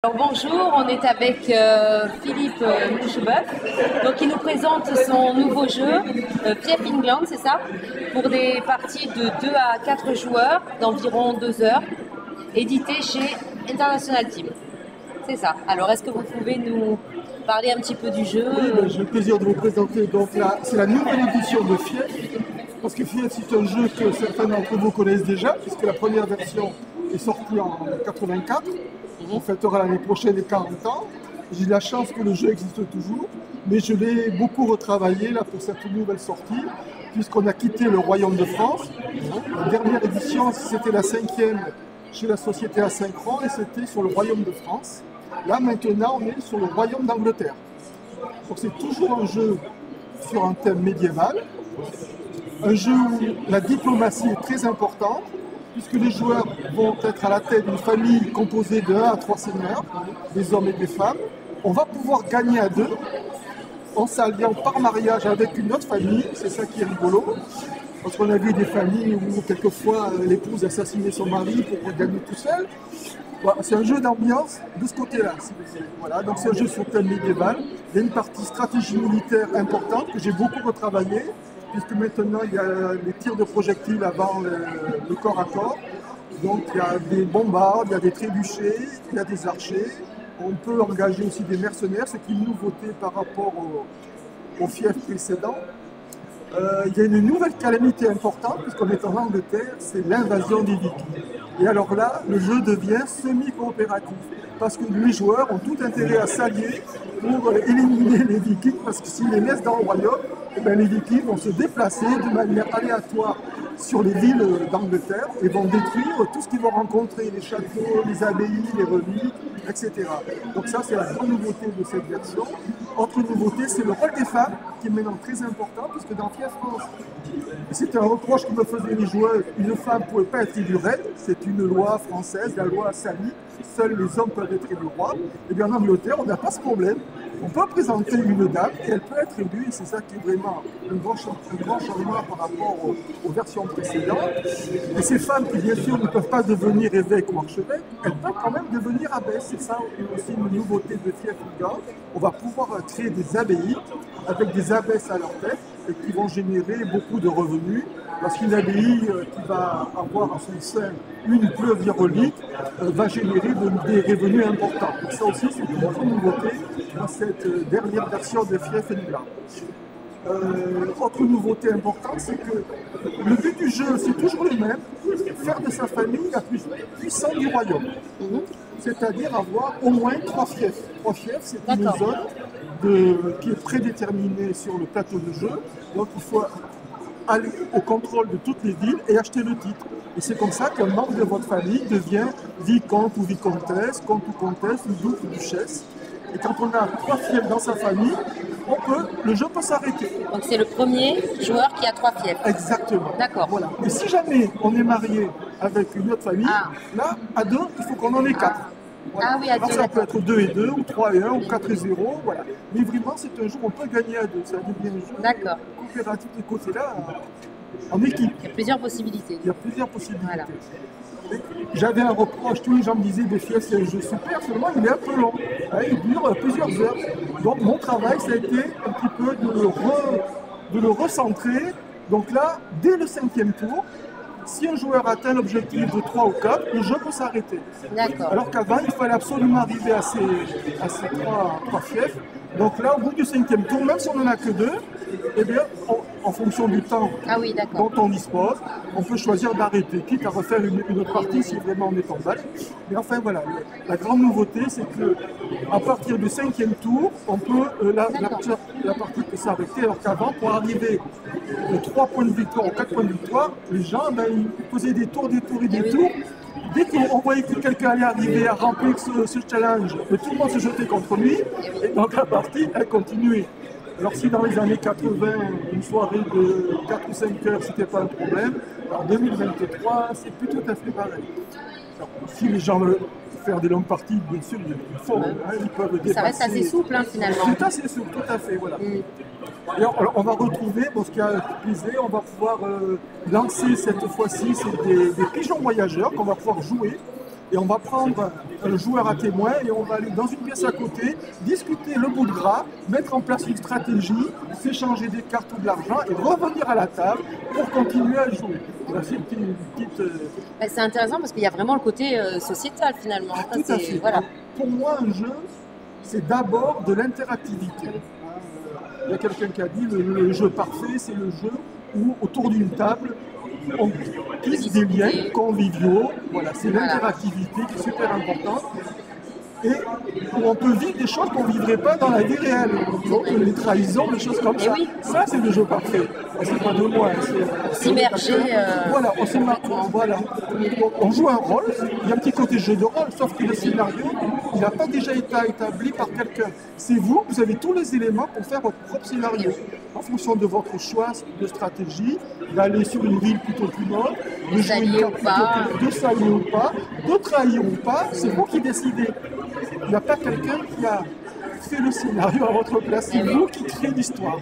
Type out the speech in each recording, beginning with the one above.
Alors bonjour, on est avec Philippe Moucheboeuf. Donc il nous présente son nouveau jeu, Fief England, c'est ça? Pour des parties de 2 à 4 joueurs d'environ 2 heures, édité chez International Team. C'est ça. Alors est-ce que vous pouvez nous parler un petit peu du jeu? Oui, j'ai le plaisir de vous présenter. Donc là, c'est la nouvelle édition de Fief. Parce que Fief, c'est un jeu que certains d'entre vous connaissent déjà, puisque la première version est sortie en 84. On fêtera l'année prochaine les 40 ans. J'ai la chance que le jeu existe toujours, mais je l'ai beaucoup retravaillé là pour cette nouvelle sortie, puisqu'on a quitté le Royaume de France. La dernière édition, c'était la 5e chez la société Asynchron, et c'était sur le Royaume de France. Là, maintenant, on est sur le Royaume d'Angleterre. Donc c'est toujours un jeu sur un thème médiéval, un jeu où la diplomatie est très importante, puisque les joueurs vont être à la tête d'une famille composée de 1 à 3 seigneurs, des hommes et des femmes. On va pouvoir gagner à deux en s'alliant par mariage avec une autre famille, c'est ça qui est rigolo. Parce qu'on a vu des familles où quelquefois l'épouse assassinait son mari pour gagner tout seul. Voilà, c'est un jeu d'ambiance de ce côté-là. Voilà, donc c'est un jeu sur thème médiéval. Il y a une partie stratégie militaire importante que j'ai beaucoup retravaillée, puisque maintenant il y a les tirs de projectiles avant le corps à corps. Donc il y a des bombardes, il y a des trébuchets, il y a des archers. On peut engager aussi des mercenaires, ce qui est une nouveauté par rapport au fief précédent. Il y a une nouvelle calamité importante, puisqu'on est en Angleterre, c'est l'invasion des Vikings. Et alors là, le jeu devient semi-coopératif, parce que les joueurs ont tout intérêt à s'allier pour éliminer les Vikings, parce que s'ils les laissent dans le royaume, eh bien, les Vikings vont se déplacer de manière aléatoire sur les villes d'Angleterre et vont détruire tout ce qu'ils vont rencontrer, les châteaux, les abbayes, les reliques, etc. Donc ça, c'est la grande nouveauté de cette version. Autre nouveauté, c'est le rôle des femmes, qui est maintenant très important, puisque dans Fief France, c'était un reproche que me faisaient les joueurs, une femme ne pouvait pas être élue reine, c'est une loi française, la loi salique, seuls les hommes peuvent être élus rois. Et bien en Angleterre, on n'a pas ce problème. On peut présenter une dame et elle peut être élue, et c'est ça qui est vraiment un grand changement par rapport aux versions précédentes. Et ces femmes qui, bien sûr, ne peuvent pas devenir évêques ou archevêques, elles peuvent quand même devenir abbesses. C'est ça aussi une nouveauté de Fief England. On va pouvoir créer des abbayes avec des abbesses à leur tête et qui vont générer beaucoup de revenus. Parce qu'une abbaye qui va avoir en son sein une pleuve relique va générer des revenus importants. Donc ça aussi, c'est une autre nouveauté dans cette dernière version de Fief England. Autre nouveauté importante, c'est que le but du jeu, c'est toujours le même, faire de sa famille la plus puissante du royaume. C'est-à-dire avoir au moins 3 fiefs. 3 fiefs, c'est une zone qui est prédéterminée sur le plateau de jeu. Donc il faut aller au contrôle de toutes les villes et acheter le titre. Et c'est comme ça qu'un membre de votre famille devient vicomte ou vicomtesse, comte ou comtesse, ou duc ou duchesse. Et quand on a 3 fiefs dans sa famille, le jeu peut s'arrêter. Donc c'est le premier joueur qui a 3 fiefs. Exactement. D'accord. Voilà. Et si jamais on est marié avec une autre famille, là, à 2, il faut qu'on en ait 4. Voilà. Ah oui, à 2. Alors ça peut être 2 et 2, ou 3 et 1, ou 4 et 0, voilà. Mais vraiment, c'est un jeu où on peut gagner à 2. Ça devient un jeu coopératif de côté-là, en équipe. Il y a plusieurs possibilités. Il y a plusieurs possibilités. Voilà. J'avais un reproche, tous les gens me disaient des Fief, c'est un jeu super, seulement il est un peu long. Il dure plusieurs heures. Donc mon travail, ça a été un petit peu de le recentrer. Donc là, dès le 5e tour, si un joueur atteint l'objectif de 3 ou 4, le jeu peut s'arrêter. Alors qu'avant, il fallait absolument arriver à ces 3 fiefs. Donc là, au bout du 5e tour, même si on n'en a que 2, eh bien, en fonction du temps dont on dispose, on peut choisir d'arrêter, quitte à refaire une autre partie si vraiment on est en balle. Mais enfin voilà, la grande nouveauté, c'est qu'à partir du 5e tour, on peut, la partie peut s'arrêter, alors qu'avant, pour arriver aux 3 points de victoire, aux 4 points de victoire, les gens, ils faisaient des tours. Dès qu'on voyait que quelqu'un allait arriver à remplir ce challenge, tout le monde se jetait contre lui, et donc la partie, elle continuait. Alors si dans les années 80, une soirée de 4 ou 5 heures, c'était pas un problème, en 2023, c'est plus tout à fait pareil. Alors, si les gens veulent faire des longues parties, bien sûr, ils font, ils peuvent dépasser. Ça reste assez souple, finalement. C'est assez souple, tout à fait, voilà. Et on va retrouver, ce qui a plaisir, on va pouvoir lancer cette fois-ci, c'est des pigeons voyageurs qu'on va pouvoir jouer. et on va prendre un joueur à témoin et on va aller dans une pièce à côté, discuter le bout de gras, mettre en place une stratégie, s'échanger des cartes ou de l'argent et revenir à la table pour continuer à jouer. Là, c'est une petite, C'est intéressant parce qu'il y a vraiment le côté sociétal finalement. Ça, tout à fait. Voilà. Pour moi, un jeu, c'est d'abord de l'interactivité. Il y a quelqu'un qui a dit le jeu parfait, c'est le jeu où autour d'une table, on tisse des liens conviviaux. Voilà, c'est l'interactivité qui est super importante. Et où on peut vivre des choses qu'on ne vivrait pas dans la vie réelle. Donc les trahisons, des choses comme ça. Oui. Ça, c'est le jeu parfait. C'est pas de moi. S'immerger. Voilà, on s'immerge. Voilà. On joue un rôle. Il y a un petit côté jeu de rôle, sauf que le scénario, il n'a pas déjà été établi par quelqu'un. C'est vous avez tous les éléments pour faire votre propre scénario. En fonction de votre choix de stratégie, d'aller sur une ville plutôt qu'une autre, de jouer une carte plutôt que de s'allier ou pas, de trahir ou pas, c'est vous qui décidez. Il n'y a pas quelqu'un qui a fait le scénario à votre place, c'est vous qui créez l'histoire.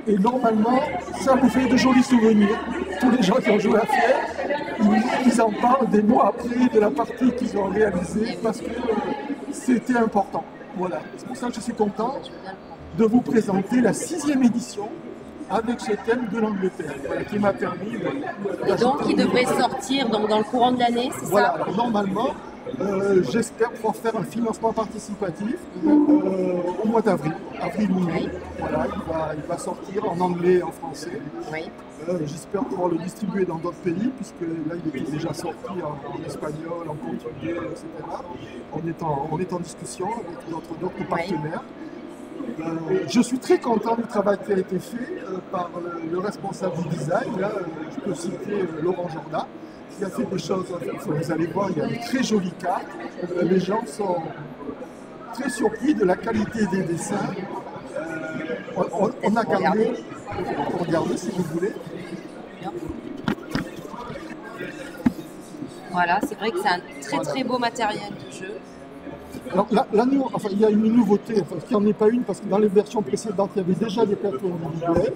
Et normalement, ça vous fait de jolis souvenirs. Tous les gens qui ont joué à Fier, ils en parlent des mois après de la partie qu'ils ont réalisée parce que c'était important. Voilà, c'est pour ça que je suis content de vous présenter la 6e édition avec ce thème de l'Angleterre, voilà, qui m'a permis Et donc, il devrait sortir donc, dans le courant de l'année, c'est voilà, ça? Alors, normalement, j'espère pouvoir faire un financement participatif au mois d'avril, avril-mai. Voilà, il va sortir en anglais et en français. Oui. J'espère pouvoir le distribuer dans d'autres pays, puisque là, il était déjà sorti en espagnol, en portugais, etc. On est en discussion avec d'autres partenaires. Je suis très content du travail qui a été fait par le responsable du design. Là, je peux citer Laurent Jordan, qui a fait des choses, vous allez voir, il y a de très jolies cartes. Les gens sont très surpris de la qualité des dessins. On a gardé, regardez si vous voulez. Voilà, c'est vrai que c'est un très très beau matériel de jeu. Alors là, il y a une nouveauté, qu'il n'y en ait pas une, parce que dans les versions précédentes, il y avait déjà des plateaux individuels.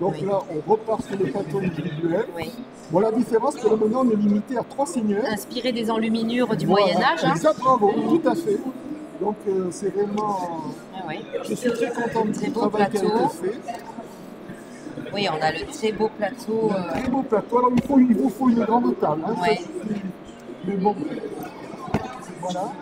Donc là, on repart sur les plateaux individuels. Oui. Bon, la différence, c'est que maintenant, on est limité à 3 seigneurs. Inspiré des enluminures du Moyen-Âge. Hein. Exact, bravo, tout à fait. Donc c'est vraiment... Je suis très content du travail qui a été fait. Oui, on a le très beau plateau. Très beau plateau. Alors il vous faut une grande table. Hein, ouais. Mais bon, voilà.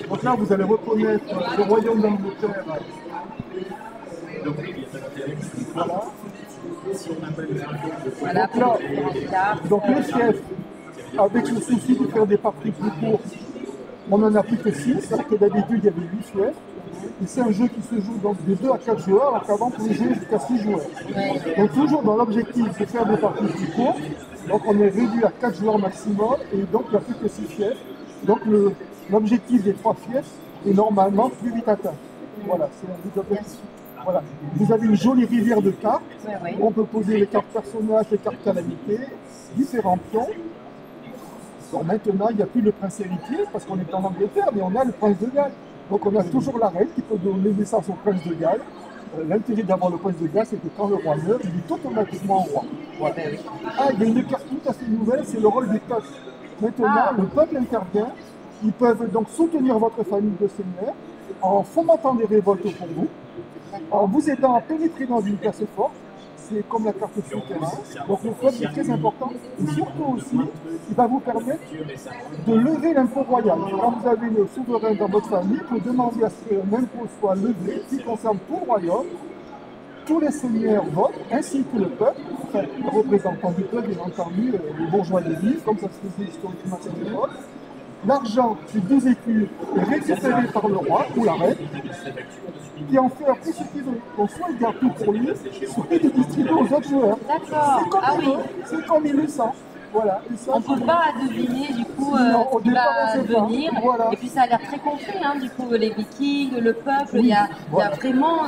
Donc là, vous allez reconnaître le royaume d'Angleterre. Voilà. Donc le chef, avec le souci de faire des parties plus courtes, on n'en a plus que 6, alors que d'habitude il y avait 8 chefs. Et c'est un jeu qui se joue donc de 2 à 4 joueurs, alors qu'avant on pouvait jouer jusqu'à 6 joueurs. Donc toujours dans l'objectif de faire des parties plus courtes, donc on est réduit à 4 joueurs maximum, et donc il n'y a plus que 6 fiefs. Donc l'objectif des 3 fiefs est normalement plus vite atteint. Voilà, c'est un but objectif. Voilà. Vous avez une jolie rivière de cartes, on peut poser les cartes personnages, les cartes calamités, différents pions. Donc maintenant, il n'y a plus le prince héritier, parce qu'on est en Angleterre, mais on a le prince de Galles. Donc on a toujours la reine qui peut donner naissance au prince de Galles. L'intérêt d'avoir le prince de Galles, c'est que quand le roi meurt, il est automatiquement roi. Voilà. Ah, il y a une carte tout à fait nouvelle, c'est le rôle du peuple. Maintenant, le peuple intervient. Ils peuvent donc soutenir votre famille de seigneurs en fomentant des révoltes pour vous, en vous aidant à pénétrer dans une place forte. C'est comme la carte souterrain. Donc le peuple est très important. Et surtout aussi, il va vous permettre de lever l'impôt royal. Quand vous avez le souverain dans votre famille, vous demandez à ce qu'un impôt soit levé qui concerne tout le royaume. Tous les seigneurs votent, ainsi que le peuple, enfin, le représentant du peuple, bien entendu, les bourgeois de l'île, comme ça se faisait historiquement à cette époque. L'argent, ces 12 écus, est récupéré par le roi ou la reine, qui en fait après ce qu'il veut. Donc soit il garde tout pour lui, soit il le distribue aux autres joueurs. D'accord. C'est comme il le sent. Voilà. Ça, on ne peut pas deviner du coup ce qui va venir. Voilà. Et puis ça a l'air très concret, hein, du coup, les Vikings, le peuple, il y a vraiment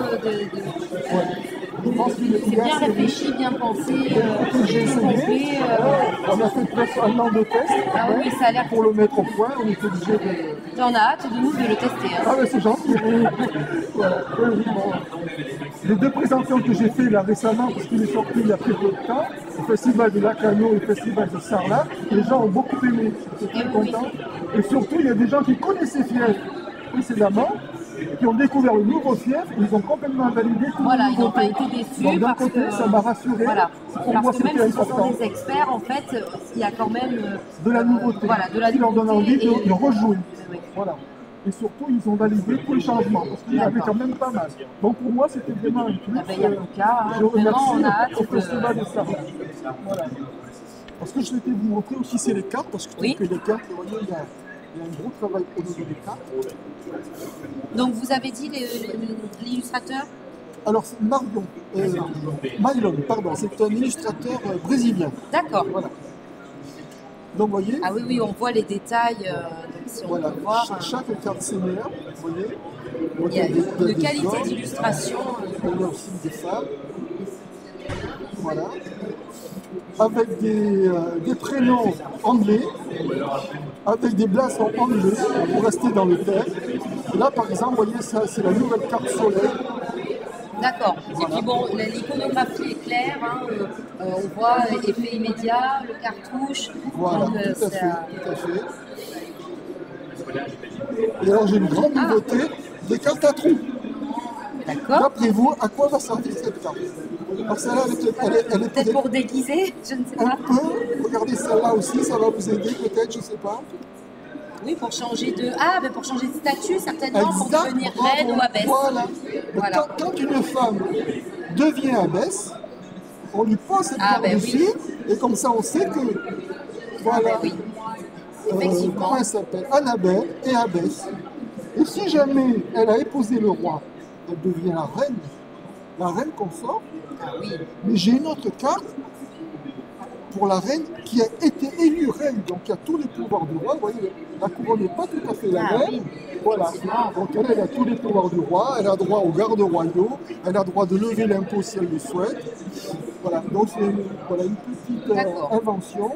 Je pense qu'il est C'est bien assez réfléchi, bien pensé, que j'ai tout essayé. complet. On a fait presque un an de test Ah oui, ça a l'air. pour le mettre au point. On est obligé de... J'en ai hâte de nous de le tester. Hein. Ah ouais, c'est gentil. Voilà. Oui, bon. Les deux présentations que j'ai fait là récemment, parce qu'il est sorti il y a très peu de temps, le festival de Lacanau et le festival de Sarlat, les gens ont beaucoup aimé, j'étais très content. Et surtout, il y a des gens qui connaissaient Fief précédemment, qui ont découvert le nouveau Fief, et ils ont complètement validé tout Voilà, le ils n'ont pas nouveauté. été déçus Donc d'un parce côté, que ça m'a rassuré. voilà, Pour moi, parce que c'était même si ce important. sont des experts, en fait, il y a quand même De la nouveauté, voilà, de la qui leur donne nouveauté envie de rejouer. Oui. Voilà. Et surtout, ils ont validé tous les changements, parce qu'il y en avait quand même pas mal. Donc pour moi, c'était vraiment un plus. Ah ben, il y a plus qu'à, hein. Je remercie Vraiment, on a hâte au de- festival de Sarlat. Voilà. Parce que je souhaitais vous montrer aussi, c'est les cartes, parce que je trouve Oui. que les cartes, vous voyez, il y a un gros travail au niveau des cartes. Donc vous avez dit l'illustrateur. Alors, c'est Marion, Mylon, pardon, c'est un illustrateur brésilien. D'accord. Voilà. Donc, vous voyez, Ah oui, oui, on voit les détails. Donc si on voilà, peut voir, chaque carte seigneur, vous voyez, il y a des une qualité hommes, d'illustration. il y a aussi des femmes. Voilà. Avec des prénoms anglais, avec des blassons anglais pour rester dans le thème. Et là, par exemple, vous voyez, ça, c'est la nouvelle carte soleil. D'accord. Et puis bon, l'iconographie est claire. Hein, on voit effet immédiat, le cartouche. Voilà, Donc, tout à ça- fait, tout à fait. Et alors, j'ai une grande nouveauté, des cartes à trous. D'accord. D'après vous, à quoi va servir cette carte? Alors celle-là, elle est Peut-être pour déguiser, je ne sais un pas. peu. Regardez celle-là aussi, ça va vous aider peut-être, je ne sais pas. Oui, pour changer de. Ah, ben pour changer de statut, certainement, pour Exact, devenir bravo, reine ou abbesse. Voilà. Voilà. Quand une femme devient abbesse, on lui pose cette Ah, carte ben dessus, et comme ça on sait que, voilà, Ben oui. Effectivement. comment elle s'appelle, Annabelle est abbesse. Et si jamais elle a épousé le roi, elle devient la reine consort. Ah oui. Mais j'ai une autre carte pour la reine qui a été élue reine, donc il y a tous les pouvoirs du roi. Vous voyez, la couronne n'est pas tout à fait la Ah même. oui. Voilà, donc elle a tous les pouvoirs du roi, elle a droit aux gardes royaux, elle a droit de lever l'impôt si elle le souhaite. Voilà, donc c'est une petite D'accord. invention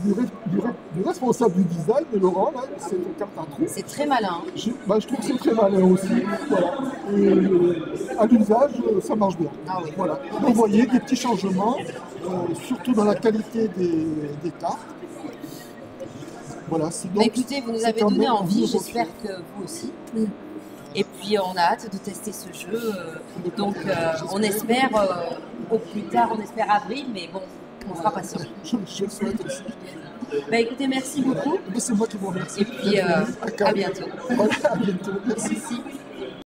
du responsable du design, de Laurent, là, c'est une carte à trous. C'est très malin. Je trouve que c'est très malin aussi. Voilà. Et à l'usage, ça marche bien. Ah oui. Voilà. Donc, vous voyez des petits changements, surtout dans la qualité des cartes. Voilà, c'est Bah, donc. écoutez, vous nous c'est avez quand donné même envie, une j'espère que vous aussi. Et puis on a hâte de tester ce jeu. Donc on espère au plus tard, on espère avril, mais bon, on sera patient. Je le souhaite aussi. Bah écoutez, merci beaucoup. Mais c'est moi qui vous remercie. Et puis à bientôt. Voilà, à bientôt. Merci. Merci.